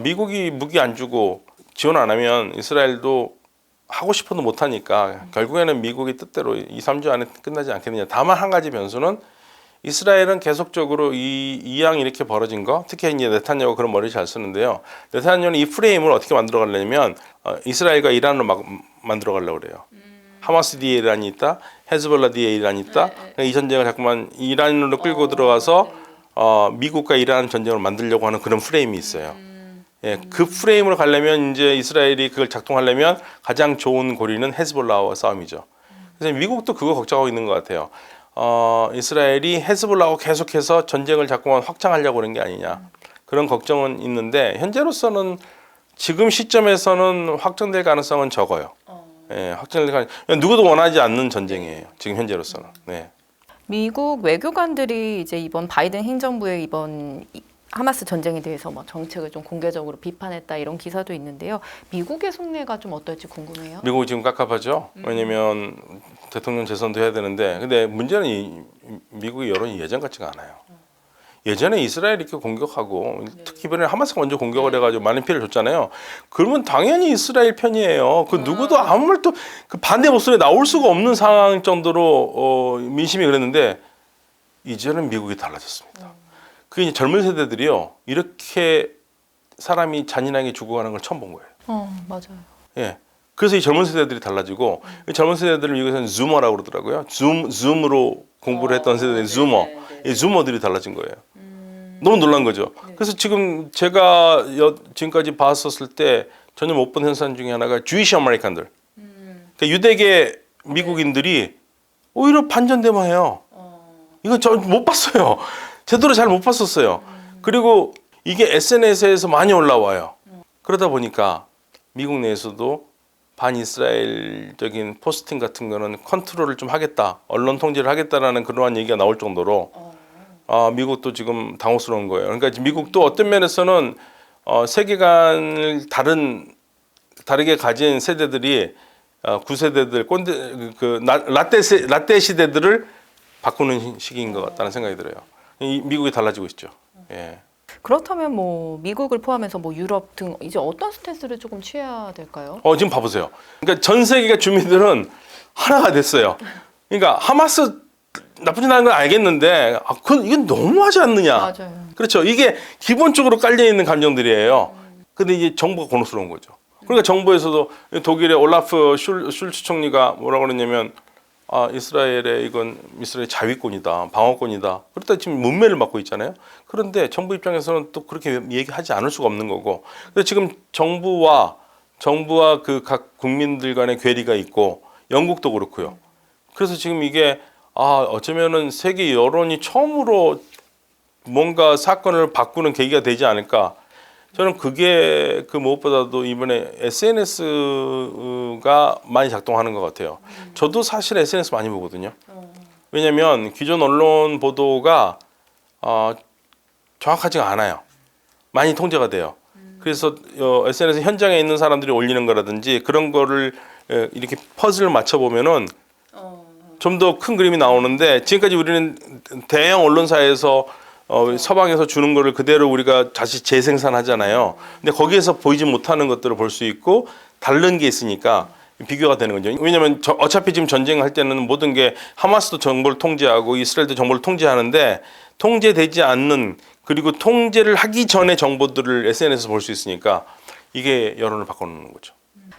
[SPEAKER 2] 미국이 무기 안 주고 지원 안 하면 이스라엘도 하고 싶어도 못하니까 결국에는 미국의 뜻대로 2, 3주 안에 끝나지 않겠느냐. 다만 한 가지 변수는 이스라엘은 계속적으로 이왕 이렇게 벌어진 거 특히 이제 네타냐후 그런 머리 잘 쓰는데요. 네타냐후는 이 프레임을 어떻게 만들어 가려면 이스라엘과 이란으로 막 만들어 가려고 그래요. 하마스 뒤에 이란이 있다. 헤즈볼라 뒤에 이란이 있다. 그러니까 이 전쟁을 자꾸만 이란으로 끌고 들어가서 미국과 이란 전쟁을 만들려고 하는 그런 프레임이 있어요. 예, 그 프레임으로 가려면 이제 이스라엘이 그걸 작동하려면 가장 좋은 고리는 헤즈볼라와 싸움이죠. 그래서 미국도 그거 걱정하고 있는 것 같아요. 이스라엘이 헤즈볼라하고 계속해서 전쟁을 자꾸만 확장하려고 그런 게 아니냐. 그런 걱정은 있는데 현재로서는 지금 시점에서는 확정될 가능성은 적어요. 예, 확정될 가능성. 누구도 원하지 않는 전쟁이에요. 지금 현재로서는. 네.
[SPEAKER 1] 미국 외교관들이 이제 이번 바이든 행정부의 이번 하마스 전쟁에 대해서 뭐 정책을 좀 공개적으로 비판했다 이런 기사도 있는데요. 미국의 속내가 좀 어떨지 궁금해요.
[SPEAKER 2] 미국이 지금 깝깝하죠. 왜냐면 대통령 재선도 해야 되는데 근데 문제는 미국의 여론이 예전 같지가 않아요. 예전에 이스라엘 이렇게 공격하고 특히 이번에 하마스가 먼저 공격을 해가지고 많은 피해를 줬잖아요. 그러면 당연히 이스라엘 편이에요. 그 누구도 아무 말도 그 반대 목소리 나올 수가 없는 상황 정도로 민심이 그랬는데 이제는 미국이 달라졌습니다. 그게 이제 젊은 세대들이요 이렇게 사람이 잔인하게 죽어가는 걸 처음 본 거예요.
[SPEAKER 1] 맞아요.
[SPEAKER 2] 예. 그래서 이 젊은 세대들이 달라지고 이 젊은 세대들을 미국에서는 줌머라고 그러더라고요. 줌으로 공부를 했던 세대들이 즈머. 이 즈모들이 달라진 거예요. 너무 놀란 거죠. 그래서 지금 제가 지금까지 봤었을 때 전혀 못 본 현상 중에 하나가 주이시 아메리칸들, 그러니까 유대계 미국인들이 오히려 반전대마해요. 이건 저 못 봤어요. 제대로 잘 못 봤었어요. 그리고 이게 SNS에서 많이 올라와요. 그러다 보니까 미국 내에서도 반이스라엘적인 포스팅 같은 거는 컨트롤을 좀 하겠다, 언론 통제를 하겠다라는 그러한 얘기가 나올 정도로 미국도 지금 당혹스러운 거예요. 그러니까 미국도 어떤 면에서는 세계관을 다르게 가진 세대들이 9세대들 꼰대 라떼 시대들을 바꾸는 시기인 것 같다는 생각이 들어요. 미국이 달라지고 있죠. 예.
[SPEAKER 1] 그렇다면 뭐 미국을 포함해서 뭐 유럽 등 이제 어떤 스탠스를 조금 취해야 될까요?
[SPEAKER 2] 지금 봐보세요. 그러니까 전 세계가 주민들은 하나가 됐어요. 그러니까 하마스 나쁘진 않은 건 알겠는데 이건 너무하지 않느냐.
[SPEAKER 1] 맞아요.
[SPEAKER 2] 그렇죠. 이게 기본적으로 깔려 있는 감정들이에요. 근데 이제 정부가 곤혹스러운 거죠. 그러니까 정부에서도 독일의 올라프 슐츠 총리가 뭐라고 그러냐면 이스라엘 자위권이다, 방어권이다. 그렇다 지금 문매를 맞고 있잖아요. 그런데 정부 입장에서는 또 그렇게 얘기하지 않을 수가 없는 거고. 그래서 지금 정부와 그 각 국민들 간의 괴리가 있고 영국도 그렇고요. 그래서 지금 이게 어쩌면은 세계 여론이 처음으로 뭔가 사건을 바꾸는 계기가 되지 않을까. 저는 그게 무엇보다도 이번에 SNS가 많이 작동하는 것 같아요. 저도 사실 SNS 많이 보거든요. 왜냐하면 기존 언론 보도가 정확하지가 않아요. 많이 통제가 돼요. 그래서 SNS 현장에 있는 사람들이 올리는 거라든지 그런 거를 이렇게 퍼즐을 맞춰보면은 좀 더 큰 그림이 나오는데, 지금까지 우리는 대형 언론사에서 서방에서 주는 거를 그대로 우리가 다시 재생산하잖아요. 근데 거기에서 보이지 못하는 것들을 볼 수 있고 다른 게 있으니까 비교가 되는 거죠. 왜냐하면 어차피 지금 전쟁할 때는 모든 게 하마스도 정보를 통제하고 이스라엘도 정보를 통제하는데, 통제되지 않는, 그리고 통제를 하기 전에 정보들을 SNS에서 볼 수 있으니까 이게 여론을 바꿔놓는 거죠.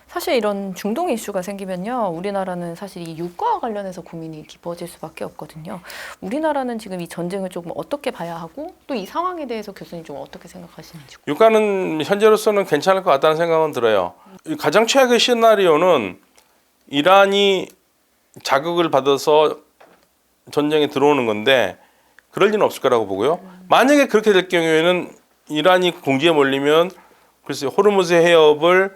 [SPEAKER 1] 사실 이런 중동 이슈가 생기면요, 우리나라는 사실 이 육과와 관련해서 고민이 깊어질 수밖에 없거든요. 우리나라는 지금 이 전쟁을 조금 어떻게 봐야 하고 또 이 상황에 대해서 교수님 좀 어떻게 생각하시는지.
[SPEAKER 2] 유가는 현재로서는 괜찮을 것 같다는 생각은 들어요. 가장 최악의 시나리오는 이란이 자극을 받아서 전쟁에 들어오는 건데 그럴 리는 없을 거라고 보고요. 만약에 그렇게 될 경우에는 이란이 궁지에 몰리면 글쎄요, 호르무즈 해협을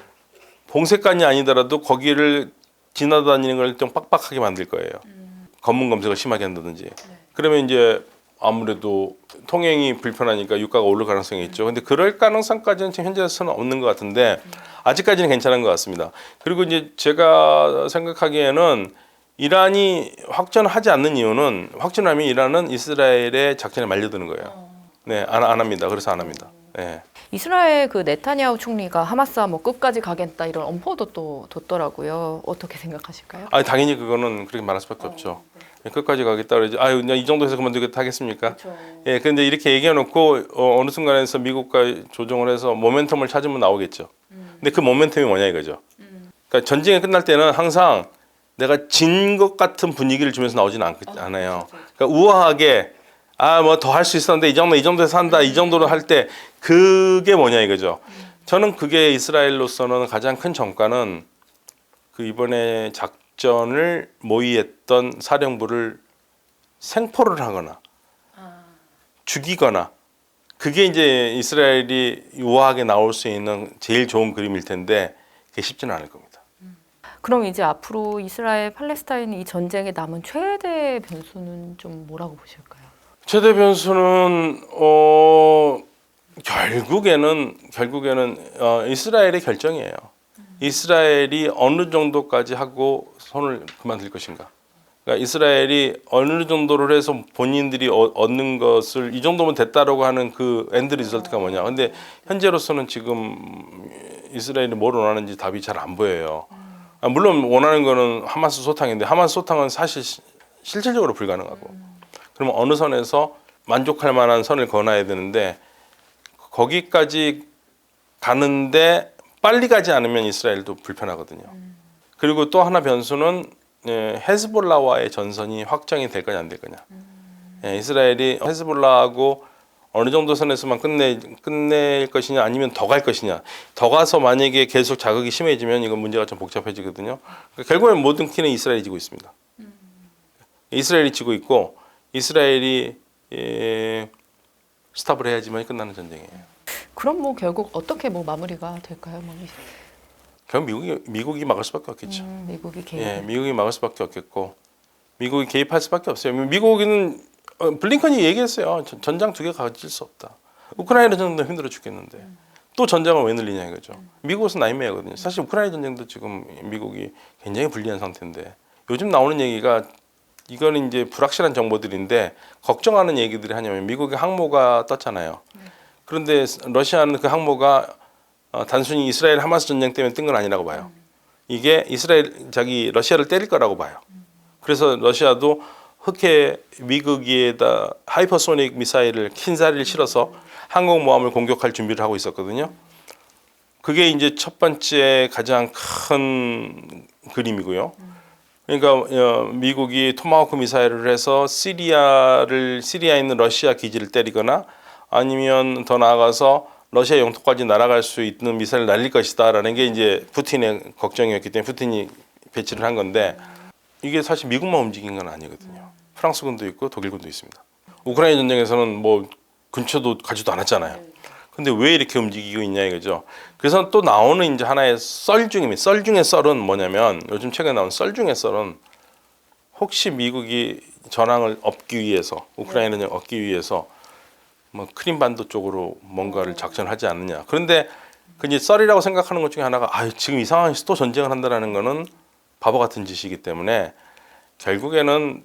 [SPEAKER 2] 봉쇄관이 아니더라도 거기를 지나다니는 걸 좀 빡빡하게 만들 거예요. 검문 검색을 심하게 한다든지. 그러면 이제 아무래도 통행이 불편하니까 유가가 오를 가능성이 있죠. 근데 그럴 가능성까지는 지금 현재로서는 없는 것 같은데 아직까지는 괜찮은 것 같습니다. 그리고 이제 제가 생각하기에는 이란이 확전하지 않는 이유는, 확전하면 이란은 이스라엘의 작전에 말려드는 거예요. 네, 안 합니다. 그래서 안 합니다. 네.
[SPEAKER 1] 이스라엘 그 네타냐후 총리가 하마스와 뭐 끝까지 가겠다 이런 엄포도 또 뒀더라고요. 어떻게 생각하실까요?
[SPEAKER 2] 당연히 그거는 그렇게 말할 수밖에 없죠. 끝까지 가겠다 그러지. 그냥 이 정도에서 그만두겠다 하겠습니까?
[SPEAKER 1] 그렇죠.
[SPEAKER 2] 예, 근데 이렇게 얘기해놓고 어느 순간에서 미국과 조정을 해서 모멘텀을 찾으면 나오겠죠. 근데 그 모멘텀이 뭐냐 이거죠. 그러니까 전쟁이 끝날 때는 항상 내가 진 것 같은 분위기를 주면서 나오지는 않아요. 그러니까 우아하게 뭐 더 할 수 있었는데 이 정도에서 한다, 이 정도로 할 때 그게 뭐냐 이거죠. 저는 그게 이스라엘로서는 가장 큰 전과는 그 이번에 작전을 모의했던 사령부를 생포를 하거나 죽이거나, 그게 이제 이스라엘이 우아하게 나올 수 있는 제일 좋은 그림일 텐데 그게 쉽지는 않을 겁니다.
[SPEAKER 1] 그럼 이제 앞으로 이스라엘 팔레스타인 이 전쟁에 남은 최대 변수는 좀 뭐라고 보실까요?
[SPEAKER 2] 최대 변수는 결국에는 이스라엘의 결정이에요. 이스라엘이 어느 정도까지 하고 손을 그만둘 것인가. 그러니까 이스라엘이 어느 정도를 해서 본인들이 얻는 것을 이 정도면 됐다라고 하는 그 엔드 리설트가 뭐냐. 근데 현재로서는 지금 이스라엘이 뭘 원하는지 답이 잘 안 보여요. 물론 원하는 거는 하마스 소탕인데 하마스 소탕은 사실 실질적으로 불가능하고, 그러면 어느 선에서 만족할 만한 선을 그어놔야 되는데 거기까지 가는데 빨리 가지 않으면 이스라엘도 불편하거든요. 그리고 또 하나 변수는 헤즈볼라와의 전선이 확정이 될 거냐 안 될 거냐. 예, 이스라엘이 헤즈볼라하고 어느 정도 선에서만 끝낼 것이냐 아니면 더 갈 것이냐. 더 가서 만약에 계속 자극이 심해지면 이건 문제가 좀 복잡해지거든요. 그러니까 결국엔 모든 키는 이스라엘이 지고 있습니다. 이스라엘이 지고 있고 이스라엘이 스탑을 해야지만 끝나는 전쟁이에요.
[SPEAKER 1] 그럼 뭐 결국 어떻게 뭐 마무리가 될까요? 뭐
[SPEAKER 2] 결국 미국이 막을 수밖에 없겠죠.
[SPEAKER 1] 미국이 개입.
[SPEAKER 2] 예, 미국이 막을 수밖에 없겠고 미국이 개입할 수밖에 없어요. 미국은 블링컨이 얘기했어요. 전장 2개 가질 수 없다. 우크라이나 전쟁도 힘들어 죽겠는데 또 전장을 왜 늘리냐 이거죠. 미국은 나이메거든요. 사실 우크라이나 전쟁도 지금 미국이 굉장히 불리한 상태인데 요즘 나오는 얘기가 이거는 이제 불확실한 정보들인데 걱정하는 얘기들이 하냐면 미국의 항모가 떴잖아요. 그런데 러시아는 그 항모가 단순히 이스라엘 하마스 전쟁 때문에 뜬 건 아니라고 봐요. 이게 러시아를 때릴 거라고 봐요. 그래서 러시아도 흑해 미국에다 하이퍼소닉 미사일을 킨사리를 실어서 항공모함을 공격할 준비를 하고 있었거든요. 그게 이제 첫 번째 가장 큰 그림이고요. 그러니까 미국이 토마호크 미사일을 해서 시리아에 있는 러시아 기지를 때리거나 아니면 더 나아가서 러시아 영토까지 날아갈 수 있는 미사일을 날릴 것이다라는 게 이제 푸틴의 걱정이었기 때문에 푸틴이 배치를 한 건데 이게 사실 미국만 움직인 건 아니거든요. 프랑스군도 있고 독일군도 있습니다. 우크라이나 전쟁에서는 뭐 근처도 가지도 않았잖아요. 근데 왜 이렇게 움직이고 있냐 이거죠. 그래서 또 나오는 이제 하나의 썰 중의 썰은 뭐냐면 요즘 최근에 나온 썰 중의 썰은 혹시 미국이 전황을 얻기 위해서 우크라이나 전쟁을 얻기 위해서 뭐 크림반도 쪽으로 뭔가를 작전을 하지 않느냐. 그런데 그 이제 썰이라고 생각하는 것 중에 하나가 지금 이 상황에서 또 전쟁을 한다라는 거는 바보 같은 짓이기 때문에 결국에는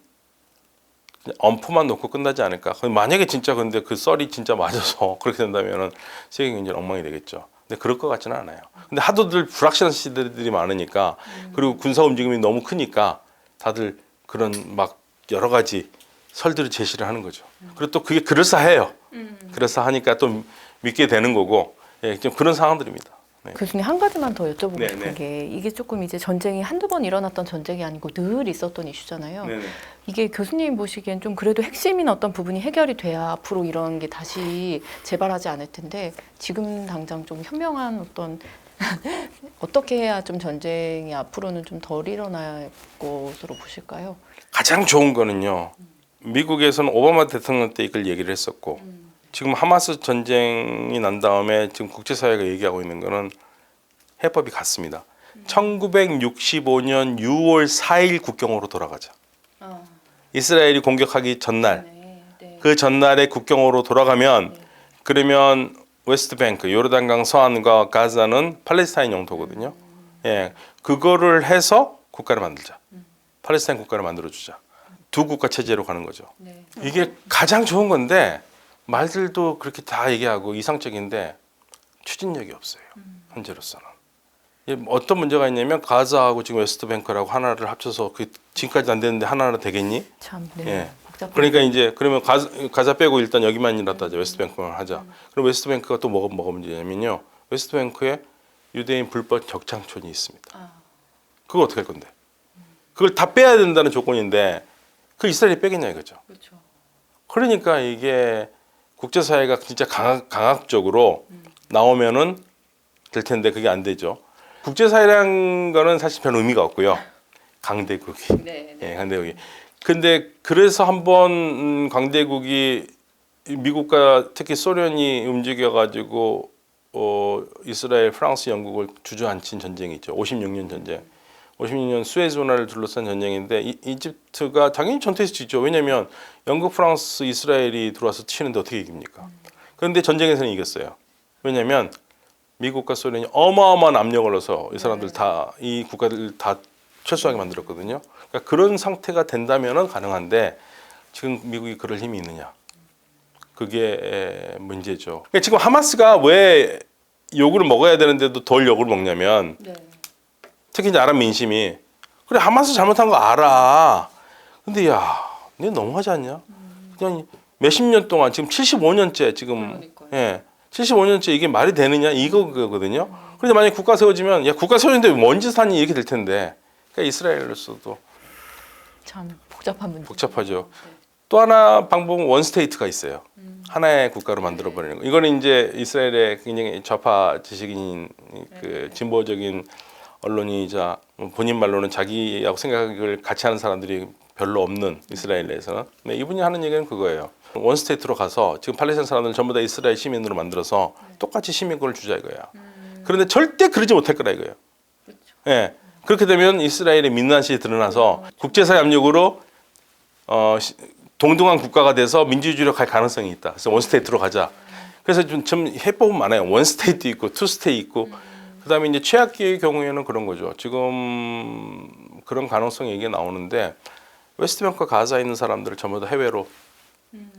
[SPEAKER 2] 엄포만 놓고 끝나지 않을까. 만약에 진짜 근데 그 썰이 진짜 맞아서 그렇게 된다면은 세계 경제는 엉망이 되겠죠. 근데 그럴 것 같지는 않아요. 근데 하도들 불확실한 시대들이 많으니까 그리고 군사 움직임이 너무 크니까 다들 그런 막 여러 가지 설들을 제시를 하는 거죠. 그리고 또 그게 그럴싸해요. 그럴싸하니까 또 믿게 되는 거고 좀 그런 상황들입니다. 네.
[SPEAKER 1] 교수님 한 가지만 더 여쭤보고
[SPEAKER 2] 네네.
[SPEAKER 1] 싶은 게 이게 조금 이제 전쟁이 한두 번 일어났던 전쟁이 아니고 늘 있었던 이슈잖아요.
[SPEAKER 2] 네네.
[SPEAKER 1] 이게 교수님 보시기엔 좀 그래도 핵심인 어떤 부분이 해결이 돼야 앞으로 이런 게 다시 재발하지 않을 텐데 지금 당장 좀 현명한 어떤 어떻게 해야 좀 전쟁이 앞으로는 좀 덜 일어날 것으로 보실까요?
[SPEAKER 2] 가장 좋은 거는요. 미국에서는 오바마 대통령 때 이걸 얘기를 했었고 지금 하마스 전쟁이 난 다음에 지금 국제사회가 얘기하고 있는 거는 해법이 같습니다. 1965년 6월 4일 국경으로 돌아가자. 이스라엘이 공격하기 전날 그 전날에 국경으로 돌아가면 그러면 웨스트뱅크 요르단강 서안과 가자는 팔레스타인 영토거든요. 예, 그거를 해서 국가를 만들자. 팔레스타인 국가를 만들어주자. 두 국가 체제로 가는 거죠. 이게 가장 좋은 건데 말들도 그렇게 다 얘기하고 이상적인데 추진력이 없어요. 현재로서는. 어떤 문제가 있냐면 가자하고 지금 웨스트뱅크라고 하나를 합쳐서 그 지금까지 안 되는데 하나로 되겠니?
[SPEAKER 1] 참,
[SPEAKER 2] 예.
[SPEAKER 1] 복잡해요.
[SPEAKER 2] 그러니까 이제 그러면 가자 빼고 일단 여기만이라도 하자. 웨스트뱅크만 하자. 그럼 웨스트뱅크가 또 뭐가 문제냐면요. 웨스트뱅크에 유대인 불법 격창촌이 있습니다. 그거 어떻게 할 건데? 그걸 다 빼야 된다는 조건인데 그 이스라엘이 빼겠냐 이거죠.
[SPEAKER 1] 그렇죠.
[SPEAKER 2] 그러니까 이게 국제사회가 진짜 강압적으로 나오면은 될 텐데 그게 안 되죠. 국제사회라는 거는 사실 별 의미가 없고요. 강대국이.
[SPEAKER 1] 네.
[SPEAKER 2] 예, 강대국이. 근데 그래서 한번 강대국이 미국과 특히 소련이 움직여가지고 이스라엘, 프랑스, 영국을 주저앉힌 전쟁이 있죠. 56년 전쟁. 56년 수에즈 운하를 둘러싼 전쟁인데 이집트가 당연히 전투에서 지죠. 왜냐하면 영국, 프랑스, 이스라엘이 들어와서 치는데 어떻게 이깁니까? 그런데 전쟁에서는 이겼어요. 왜냐하면 미국과 소련이 어마어마한 압력을 넣어서 이 사람들 다 이 국가들 다 철수하게 만들었거든요. 그러니까 그런 상태가 된다면은 가능한데 지금 미국이 그럴 힘이 있느냐? 그게 문제죠. 그러니까 지금 하마스가 왜 욕을 먹어야 되는데도 덜 욕을 먹냐면 특히 이제 아랍 민심이 그래 하마스 잘못한 거 알아. 근데 야, 너 너무하지 않냐? 그냥 몇십 년 동안 지금 75년째 지금 예, 75년째 이게 말이 되느냐 이거거든요. 그런데 만약 국가 세워지면 야 국가 세워지는데 뭔 짓을 하니 이렇게 될 텐데. 그러니까 이스라엘로서도
[SPEAKER 1] 참 복잡한 문제.
[SPEAKER 2] 복잡하죠. 또 하나 방법은 원스테이트가 있어요. 하나의 국가로 만들어 버리는 거. 이거는 이제 이스라엘의 굉장히 좌파 지식인 그 진보적인 언론이자 본인 말로는 자기하고 생각을 같이 하는 사람들이 별로 없는 이스라엘 내에서는 네, 이분이 하는 얘기는 그거예요. 원스테이트로 가서 지금 팔레스타인 사람들 전부 다 이스라엘 시민으로 만들어서 똑같이 시민권을 주자 이거야. 그런데 절대 그러지 못할 거라 이거예요. 예. 그렇게 되면 이스라엘의 민낯이 드러나서 국제사회 압력으로 동등한 국가가 돼서 민주주의로 갈 가능성이 있다. 그래서 원스테이트로 가자. 그래서 좀 해법은 많아요. 원스테이트 있고 투스테이트 있고 그다음에 이제 최악의 경우에는 그런 거죠. 지금 그런 가능성이 얘기 나오는데 웨스트뱅크와 가자에 있는 사람들을 전부 다 해외로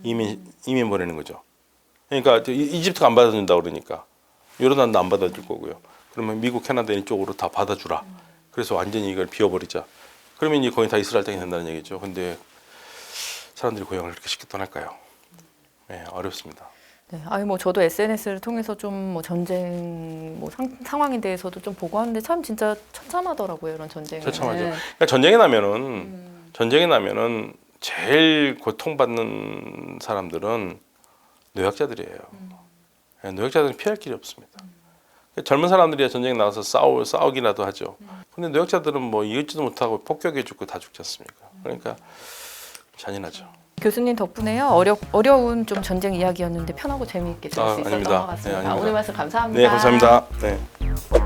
[SPEAKER 2] 이민 보내는 거죠. 그러니까 이집트가 안 받아준다 그러니까 요르단도 안 받아줄 거고요. 그러면 미국, 캐나다 이쪽으로 다 받아주라. 그래서 완전히 이걸 비워버리자. 그러면 이제 거의 다 이스라엘 땅이 된다는 얘기죠. 근데 사람들이 고향을 그렇게 쉽게 떠날까요? 네, 어렵습니다.
[SPEAKER 1] 네, 아니 뭐 저도 SNS를 통해서 좀 뭐 전쟁 뭐 상황에 대해서도 좀 보고 하는데 참 진짜 처참하더라고요, 이런 전쟁은.
[SPEAKER 2] 처참하죠. 그러니까 전쟁이 나면은 제일 고통받는 사람들은 노약자들이에요. 네, 노약자들은 피할 길이 없습니다. 젊은 사람들이 전쟁에 나가서 싸우기라도 하죠. 근데 노약자들은 뭐 이웃지도 못하고 폭격해 죽고 다 죽지 않습니까? 그러니까 잔인하죠.
[SPEAKER 1] 교수님 덕분에요. 어려운 좀 전쟁 이야기였는데 편하고 재미있게 들을 수 있었던
[SPEAKER 2] 아닙니다.
[SPEAKER 1] 것 같습니다.
[SPEAKER 2] 네, 아닙니다.
[SPEAKER 1] 오늘 말씀 감사합니다.
[SPEAKER 2] 네, 감사합니다. 네.